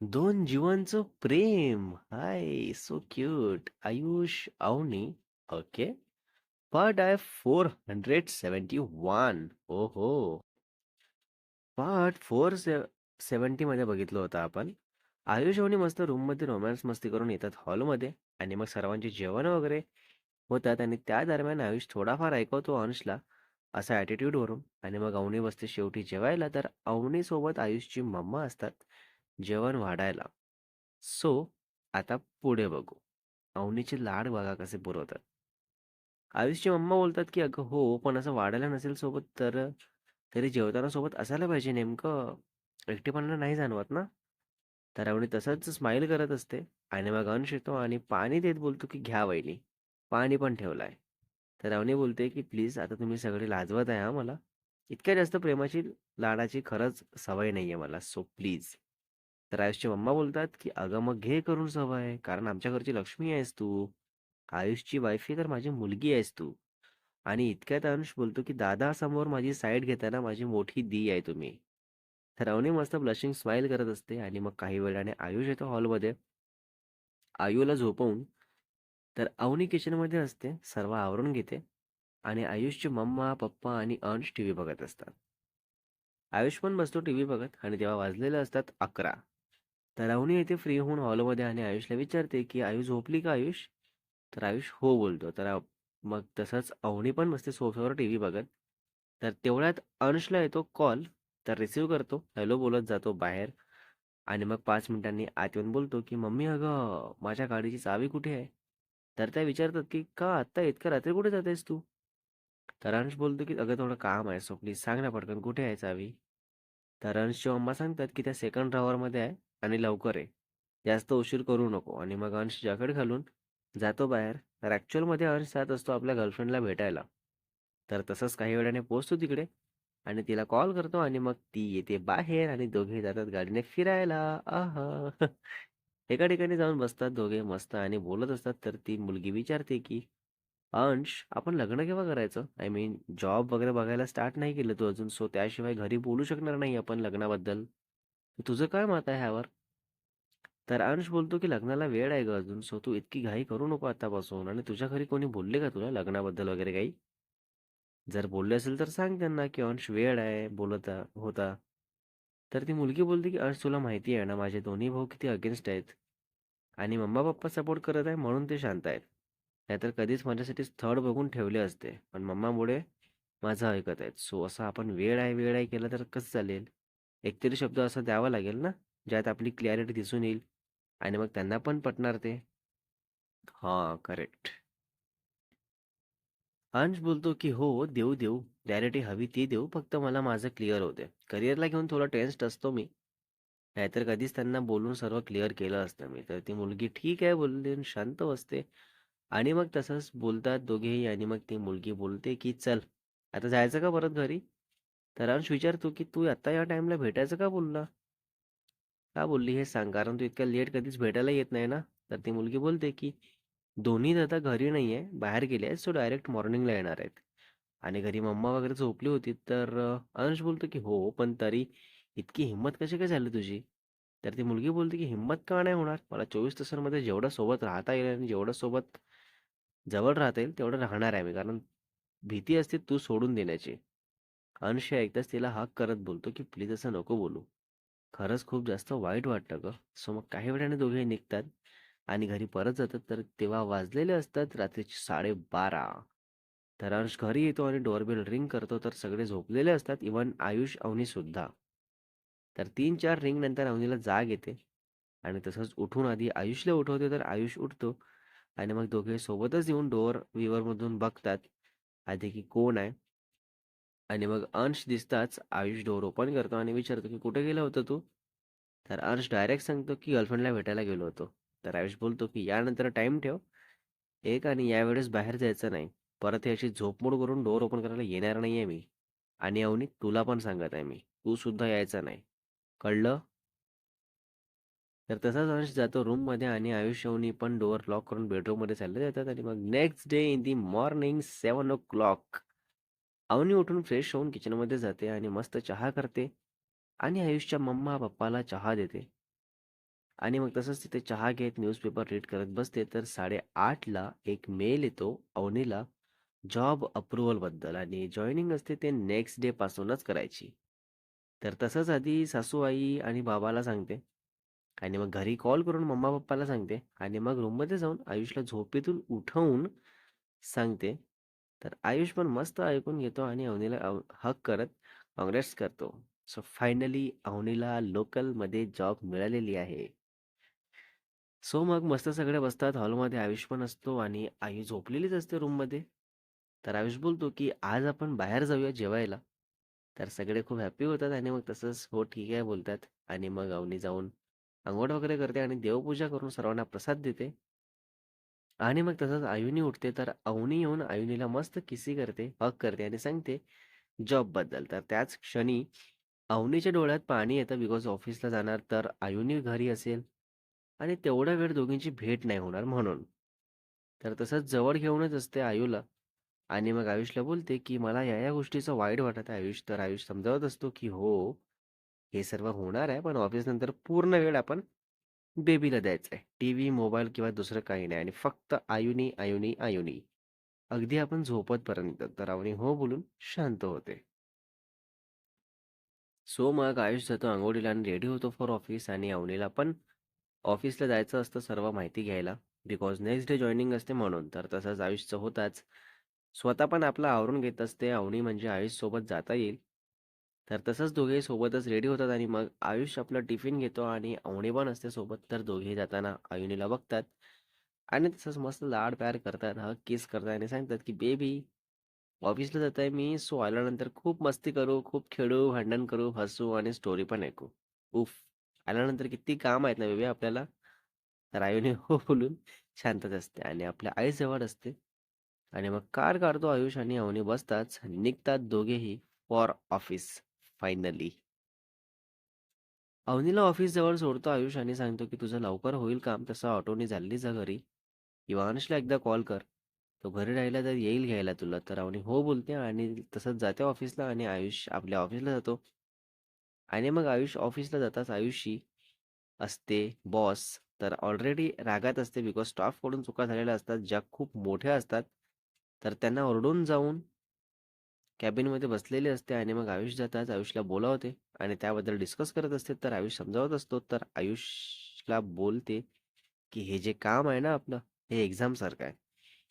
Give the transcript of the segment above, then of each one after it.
दोन जीवांचं प्रेम. Hi, so cute. Ayush, Avani. Okay. Part आहे 471. ओहो. पार्ट 470 मध्ये बघितलं होतं आपण. आयुष अवनी मस्त रूम मध्ये रोमॅन्स मस्ती करून येतात हॉलमध्ये. आणि मग सर्वांचे जेवण वगैरे होतात आणि त्या दरम्यान आयुष थोडाफार ऐकवतो अंशला असा ॲटिट्यूड वरून. आणि मग अवनी बसते शेवटी जेवायला, तर अवनी सोबत आयुषची मम्मा असतात जेवण वाढायला. सो आता पुढे बघू. अवनीचे लाड बघा कसे पुरवतात. आयुषची मम्मा बोलतात की अगं हो, पण असं वाढायला नसेल सोबत तर तरी जेवताना सोबत असायला पाहिजे, नेमकं एकटेपणा नाही जाणवत ना. तर अवनी तसंच स्माईल करत असते. आणि मग अंश येतो आणि पाणी देत बोलतो की घ्या वहिनी, पाणी पण ठेवलंय. तर अवनी बोलते की प्लीज आता तुम्ही सगळे लाजवत आहे हा मला. इतक्या जास्त प्रेमाची लाडाची खरंच सवय नाहीये मला, सो प्लीज. तर आयुषची मम्मा बोलतात की अगं मग घे करून सवय, कारण आमच्या घरची लक्ष्मी आहेस तू. आयुषची वाईफ तर माझी मुलगी आहेस तू. आणि इतक्यात अंश बोलतो की दादा समोर माझी साईड घेताना माझी मोठी दी आहे तुम्ही. तर अवनी मस्त ब्लशिंग स्माईल करत असते. आणि मग काही वेळाने आयुष येतो हॉलमध्ये आयूला झोपवून. तर अवनी किचनमध्ये असते, सर्व आवरून घेते. आणि आयुषचे मम्मा पप्पा आणि अंश टीव्ही बघत असतात. आयुष पण बसतो टीव्ही बघत आणि तेव्हा वाजलेले असतात 11. तर अवनी येते फ्री होऊन हॉलमध्ये आणि आयुषला विचारते की आयुष झोपली का आयुष. तर आयुष हो बोलतो. तर मग तसंच अवनी पण बसते सोफ्यावर टीव्ही बघत. तर तेवढ्यात अंशला येतो कॉल. तर रिसीव्ह करतो, हॅलो बोलत जातो बाहेर. आणि मग 5 मिनिटांनी आत येऊन बोलतो की मम्मी अगं माझ्या गाडीची चावी कुठे आहे. तर त्या विचारतात की का आत्ता इतक्या रात्री कुठे जातेस तू. तर अंश बोलतो की अगं थोडं काम आहे, सो प्लीज सांग ना पटकन कुठे आहे चावी. तर अंशची मम्मा सांगतात की त्या सेकंड ड्रॉवरमध्ये आहे आणि लवकर आहे, जास्त उशीर करू नको. आणि मग अंश जॅकेट घालून जातो बाहेर. तर ॲक्च्युअलमध्ये अंश जात असतो आपल्या गर्लफ्रेंडला भेटायला. तर तसंच काही वेळाने पोहोचतो तिकडे आणि तिला कॉल करतो आणि मग ती येते बाहेर आणि दोघे जातात गाडीने फिरायला. आहा. एका ठिकाणी जाऊन बसतात दोघे मस्त आणि बोलत असतात. तर ती मुलगी विचारते की अंश, आपण लग्न केव्हा करायचं? आय मीन जॉब वगैरे बघायला स्टार्ट नाही केलं तू अजून, सो त्याशिवाय घरी बोलू शकणार नाही आपण लग्नाबद्दल. तुझं काय मत आहे ह्यावर? तर अंश बोलतो की लग्नाला वेळ आहे ग अजून, सो तू इतकी घाई करू नको आतापासून. आणि तुझ्या घरी कोणी बोलले का तुला लग्नाबद्दल वगैरे काही? जर बोलले असेल तर सांग त्यांना की अंश वेळ आहे बोलत होता. तर ती मुलगी बोलते की अंश, तुला माहिती आहे ना माझे दोन्ही भाऊ किती अगेन्स्ट आहेत. आणि मम्मा पप्पा सपोर्ट करत आहे म्हणून ते शांत आहेत. नाहीतर कधीच माझ्यासाठी स्थळ बघून ठेवले असते, पण मम्मामुळे माझं ऐकत आहेत. सो असं आपण वेळ आहे केलं तर कसं चालेल. एकतरी शब्द असा द्यावा लागेल ना, ज्यात आपली क्लॅरिटी दिसून येईल. आणि मग त्यांना पण पटणार ते. हां, करेक्ट. अंश बोलतो की हो देऊ देऊ, क्लॅरिटी हवी ती देऊ, फक्त मला माझं क्लिअर होते. करिअरला घेऊन थोडा टेन्स्ड असतो मी. नाहीतर कधीच त्यांना बोलून सर्व क्लिअर केलं असतं मी. तर ती मुलगी ठीक आहे बोलते आणि शांत बसते. आणि मग तसंच बोलतात दोघेही. आणि मग ती मुलगी बोलते की चल आता जायचं का परत घरी. तर अंश विचारतो की तू आता या टाइमला भेटायचं का बोलला. का बोलली हे सांग, कारण तू इतक्या लेट कधीच भेटायला येत नाही ना. तर ती मुलगी बोलते की दोन्ही दादा घरी नाही आहे, बाहेर गेले आहेत, सो डायरेक्ट मॉर्निंगला येणार आहेत. आणि घरी मम्मा वगैरे झोपली होती. तर अंश बोलतो की हो, पण तरी इतकी हिंमत कशी काय झाली तुझी. तर ती मुलगी बोलते की हिंमत का नाही होणार, मला 24 तासांमध्ये जेवढं सोबत राहता येईल आणि जेवढं सोबत जवळ राहता येईल तेवढं राहणार आहे मी, कारण भीती असते तू सोडून देण्याची. अंश ऐकताच तिला हाक करत बोलतो की प्लीज असं नको बोलू, खरंच खूप जास्त वाईट वाटतं ग. सो मग काही वेळाने दोघे निघतात आणि घरी परत जातात. तर तेव्हा वाजलेले असतात रात्रीचे 12:30. तर अंश घरी येतो आणि डोअरबेल रिंग करतो. तर सगळे झोपलेले असतात, इवन आयुष अवनी सुद्धा. तर 3-4 रिंग नंतर अवनीला जाग येते आणि तसंच उठून आधी आयुषला उठवते. तर आयुष उठतो आणि मग दोघे सोबतच येऊन डोअर व्ह्यूवर मधून बघतात आधी की कोण आहे. आणि मग अंश दिसताच आयुष डोअर ओपन करतो आणि विचारतो की कुठे गेला होता तू. तर अंश डायरेक्ट सांगतो की गर्लफ्रेंडला भेटायला गेलो होतो. तर आयुष बोलतो की यानंतर टाइम ठेव एक, आणि यावेळेस बाहेर जायचं नाही. परत ही अशी झोपमोड करून डोअर ओपन करायला येणार नाहीये मी. आणि अवनी तुला पण सांगत आहे मी, तू सुद्धा यायचं नाही, कळलं. तर तसाच अंश जातो रूम मध्ये आणि आयुष अवनी पण डोअर लॉक करून बेडरूम मध्ये चालले जातात. आणि मग next day in the morning 7 o'clock Avani उठून फ्रेश होऊन किचनमध्ये जाते आणि मस्त चहा करते आणि आयुषच्या मम्मा पप्पाला चहा देते. आणि मग तसंच तिथे चहा घेत न्यूजपेपर रीड करत बसते, तर 8:30ला एक मेल येतो अवनीला जॉब अप्रूव्हलबद्दल आणि जॉइनिंग असते ते नेक्स्ट डे पासूनच करायची. तर तसंच आधी सासू आई आणि बाबाला सांगते आणि मग घरी कॉल करून मम्मा पप्पाला सांगते आणि मग रूममध्ये जाऊन आयुषला झोपेतून उठवून सांगते. तर आयुष पण मस्त ऐकून घेतो आणि अवनीला हक करत काँग्रेस करतो. सो फायनली अवनीला लोकलमध्ये जॉब मिळालेली आहे. सो मग मस्त सगळे बसतात हॉलमध्ये. आयुष पण असतो आणि आई झोपलेलीच असते रूममध्ये. तर आयुष बोलतो की आज आपण बाहेर जाऊया जेवायला. तर सगळे खूप हॅपी होतात आणि मग तसंच हो ठीक आहे बोलतात आणि मग अवनी जाऊन अंघोळ वगैरे करते आणि देवपूजा करून सर्वांना प्रसाद देते. आणि मग तसंच आयुनी उठते, तर अवनी येऊन आयुनीला मस्त किसी करते, हग करते आणि सांगते जॉबबद्दल. तर त्याच क्षणी अवनीच्या डोळ्यात पाणी येतं बिकॉज ऑफिसला जाणार, तर आयुनी घरी असेल आणि तेवढा वेळ दोघींची भेट नाही होणार म्हणून. तर तसंच जवळ घेऊनच असते आयूला आणि मग आयुषला बोलते, की "मला या गोष्टीचं वाईट वाटत आहे आयुष." तर आयुष समजावत असतो, की "हो, हे सर्व होणार आहे, पण ऑफिसनंतर पूर्ण वेळ आपण बेबीला द्यायचा आहे. टीव्ही, मोबाईल किंवा दुसरं काही नाही आणि फक्त आयुनी, आयुनी, आयुनी. अगदी आपण झोपतपर्यंत." तर अवनी हो बोलून शांत होते. सो मग आयुष जातो अंघोळीला आणि रेडी होतो फॉर ऑफिस आणि अवनीला पण ऑफिसला जायचं असतं सर्व माहिती घ्यायला. बिकॉज नेक्स्ट डे जॉइनिंग असते म्हणून. तर तसंच आयुषचं होताच. स्वतः पण आपलं आवरून घेत असते अवनी म्हणजे आयुषसोबत जाता येईल. तर तसंच दोघेही सोबतच रेडी होतात आणि मग आयुष आपला टिफिन घेतो आणि अवनी पण असते सोबत. तर दोघेही जाताना आयुनीला बघतात आणि तसंच मस्त लाड प्यार करतात, हग किस करतात आणि सांगतात की बेबी ऑफिसला जात आहे मी, सो आल्यानंतर खूप मस्ती करू, खूप खेळू, भांडण करू, हसू आणि स्टोरी पण ऐकू. उफ! आल्यानंतर किती काम आहेत ना बेबी आपल्याला. तर आयुनी हो बोलून शांतच असते आणि आपल्या आईजवळ असते आणि मग कार काढतो आयुष आणि अवनी बसताच निघतात दोघेही फॉर ऑफिस फायनली. अवनीला ऑफिस जवळ सोडतो आयुष आणि सांगतो की तुझं लवकर होईल काम, तसं ऑटोने चालली जा घरी किंवा अनुजला एकदा कॉल कर. तो घरी राहिला तर येईल घ्यायला तुला. तर अवनी हो बोलते आणि तसंच जाते ऑफिसला आणि आयुष आपल्या ऑफिसला जातो. आणि मग आयुष ऑफिसला जाताच आयुषी असते बॉस. तर ऑलरेडी रागात असते बिकॉज स्टाफकडून चुका झालेल्या असतात ज्या खूप मोठ्या असतात. तर त्यांना ओरडून जाऊन कॅबिनमध्ये बसलेली असते आणि मग आयुष जाताच आयुषला बोलावते आणि त्याबद्दल डिस्कस करत असते. तर आयुष समजावत असतो. तर आयुषला बोलते की हे जे काम आहे ना आपलं, हे एक्झामसारखं आहे.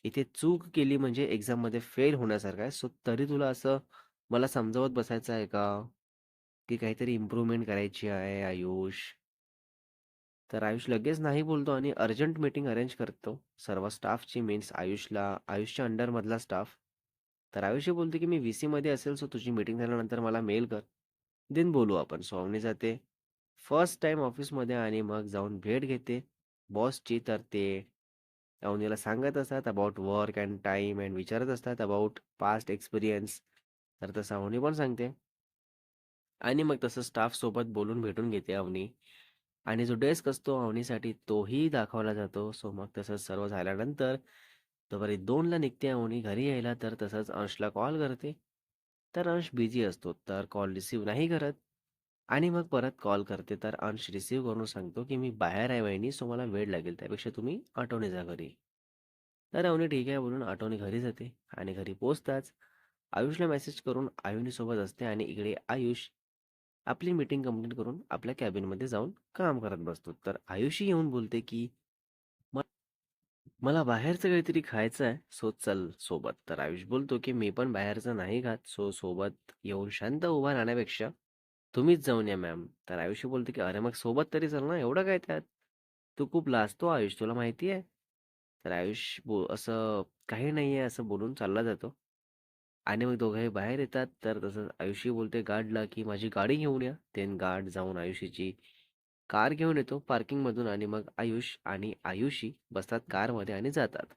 इथे चूक केली म्हणजे एक्झाममध्ये फेल होण्यासारखं आहे. सो तरी तुला असं मला समजावत बसायचं आहे का? की काहीतरी इम्प्रूव्हमेंट करायची आहे आयुष? तर आयुष लगेच नाही बोलतो आणि अर्जंट मीटिंग अरेंज करतो. सर्व स्टाफची मीन्स आयुषच्या अंडरमधला स्टाफ. तर आयुषही बोलते की मी व्ही-सीमध्ये असेल, सो तुझी मीटिंग झाल्यानंतर मला मेल कर. देन बोलू आपण. सो अवनी जाते फर्स्ट टाईम ऑफिसमध्ये आणि मग जाऊन भेट घेते बॉसची. तर ते अवनीला सांगत असतात about work and time and विचारत असतात अबाउट पास्ट एक्सपिरियन्स. तर तसं अवनी पण सांगते आणि मग तसं स्टाफसोबत बोलून भेटून घेते अवनी आणि जो डेस्क असतो अवनीसाठी तोही दाखवला जातो. सो मग तसंच सर्व झाल्यानंतर दुपारी 2ला निघते अवनी घरी यायला. तर तसंच अंशला कॉल करते. तर अंश बिझी असतो. तर कॉल रिसीव्ह नाही करत आणि मग परत कॉल करते. तर अंश रिसीव्ह करून सांगतो, की "मी बाहेर आहे वहिनी, सो मला वेळ लागेल. त्यापेक्षा तुम्ही ऑटोने जा घरी." तर अवनी ठीक आहे बोलून ऑटोने घरी जाते आणि घरी पोहोचताच आयुषला मेसेज करून आयुनीसोबत असते आणि इकडे आयुष आपली मीटिंग कंप्लीट करून आपल्या कॅबिनमध्ये जाऊन काम करत बसतो. तर आयुषी येऊन बोलते, की "म मला बाहेरचं काहीतरी खायचं आहे, सो चल सोबत." तर आयुष बोलतो, की "मी पण बाहेरचं नाही खात, सो सोबत येऊन शांत उभा राहण्यापेक्षा तुम्हीच जाऊन या मॅम." तर आयुषी बोलते, की "अरे मग सोबत तरी चल ना, एवढं काय त्यात? तू खूप लाजतो आयुष, तुला माहिती आहे?" तर आयुष असं काही नाहीये असं बोलून चालला जातो आणि मग दोघंही बाहेर येतात. तर तसंच आयुषी बोलते गार्डला, की "माझी गाडी घेऊन या." देन गार्ड जाऊन आयुषीची कार घेऊन येतो पार्किंगमधून आणि मग आयुष आणि आयुषी बसतात कारमध्ये आणि जातात.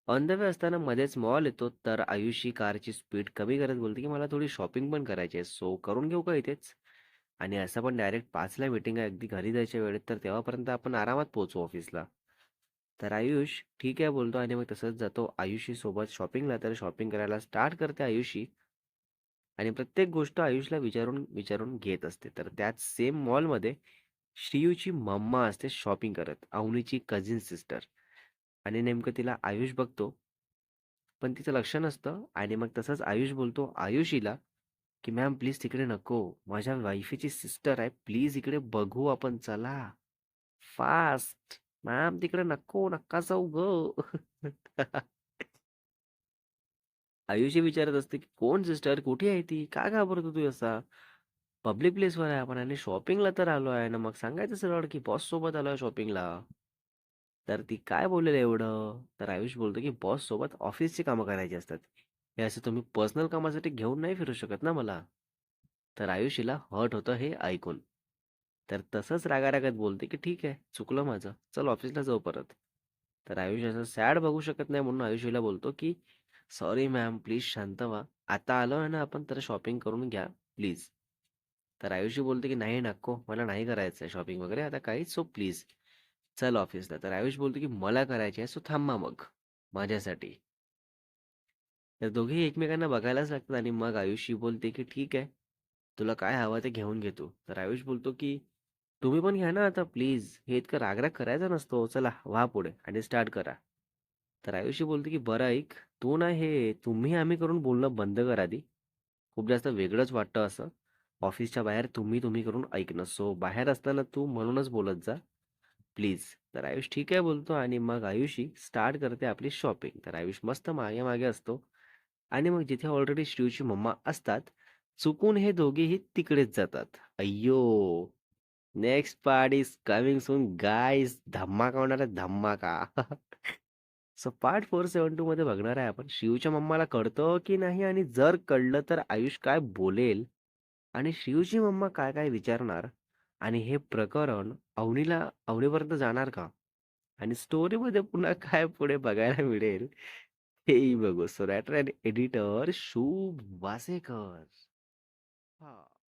ऑन द वे असताना मध्येच मॉल येतो. तर आयुषी कारची स्पीड कमी करत बोलते, की "मला थोडी शॉपिंग पण करायची आहे, सो करून घेऊ का इथेच?" आणि असं पण डायरेक्ट 5ला मीटिंग आहे अगदी घरी जायच्या वेळेत, तर तेव्हापर्यंत आपण आरामात पोहोचू ऑफिसला. तर आयुष ठीक आहे बोलतो आणि मग तसंच जातो आयुषी सोबत शॉपिंगला. तर शॉपिंग करायला स्टार्ट करते आयुषी आणि प्रत्येक गोष्ट आयुषला विचारून विचारून घेत असते. तर त्याच सेम मॉलमध्ये श्रीयूची मम्मा असते शॉपिंग करत, अवनीची कझिन सिस्टर. आणि नेमकं तिला आयुष बघतो, पण तिचं लक्ष नसतं. आणि मग तसंच आयुष बोलतो आयुषीला, की "मॅम प्लीज तिकडे नको. माझ्या वाईफीची सिस्टर आहे. प्लीज इकडे बघू आपण चला. फास्ट. मॅम तिकडे नको, नका जाऊ गं." आयुषी विचारत असते, की "कोण सिस्टर? कुठे आहे ती? का घाबरतो तू असा? पब्लिक प्लेसवर आहे आपण आणि शॉपिंगला तर आलो आहे ना." मग सांगायचं सरळ, की बॉस सोबत आलोय शॉपिंगला. तर ती काय बोलेल एवढं? तर आयुष बोलतो, की "बॉस सोबत ऑफिसची कामं करायची असतात. हे असं तुम्ही पर्सनल कामासाठी घेऊन नाही फिरू शकत ना मला." तर आयुषीला हर्ट होतं हे ऐकून. तर तसंच रागारागात बोलते, की "ठीक आहे, चुकलं माझं. चल ऑफिसला जाऊ परत." तर आयुष असं सॅड बघू शकत नाही म्हणून आयुषीला बोलतो, की "सॉरी मॅम, प्लीज शांत व्हा. आता आलोय ना आपण तर शॉपिंग करून घ्या, प्लीज." तर आयुषी बोलते, की "नाही नको, मला नाही करायचंय शॉपिंग वगैरे आता काहीच, सो प्लीज चल ऑफिसला." तर आयुष बोलतो, की "मला करायची आहे, सो थांबा मग माझ्यासाठी." तर दोघेही एकमेकांना बघायलाच लागतात आणि मग आयुषी बोलते, की "ठीक आहे, तुला काय हवं ते घेऊन घे तू." तर आयुष बोलतो, की "तुम्ही पण घ्या ना आता प्लीज. हे इतकं राग-राग करायचा नसतो. चला व्हा पुढे आणि स्टार्ट करा." तर आयुषी बोलते, की "बरं ऐक, तू ना हे तुम्ही आम्ही करून बोलणं बंद कर आधी. खूप जास्त वेगळंच वाटतं असं. ऑफिसच्या बाहेर तुम्ही तुम्ही करून ऐकणं. सो बाहेर असताना तू म्हणूनच बोलत जा प्लीज." तर आयुष ठीक आहे बोलतो आणि मग आयुषी स्टार्ट करते आपली शॉपिंग. तर आयुष मस्त मागे मागे असतो आणि मग जिथे ऑलरेडी श्रीयूची मम्मा असतात, चुकून हे दोघेही तिकडेच जातात. अय्यो! Next part is coming soon guys. धमाका होणार आहे धमाका. सो पार्ट 472 मध्ये बघणार आहे आपण शिवच्या मम्माला कळतं की नाही आणि जर कळलं तर आयुष काय बोलेल आणि शिवची मम्मा काय काय विचारणार आणि हे प्रकरण अवनीपर्यंत जाणार का आणि स्टोरीमध्ये पुन्हा काय पुढे बघायला मिळेल हेही बघू. सो रायटर अँड एडिटर शुभ वासेकर. हा.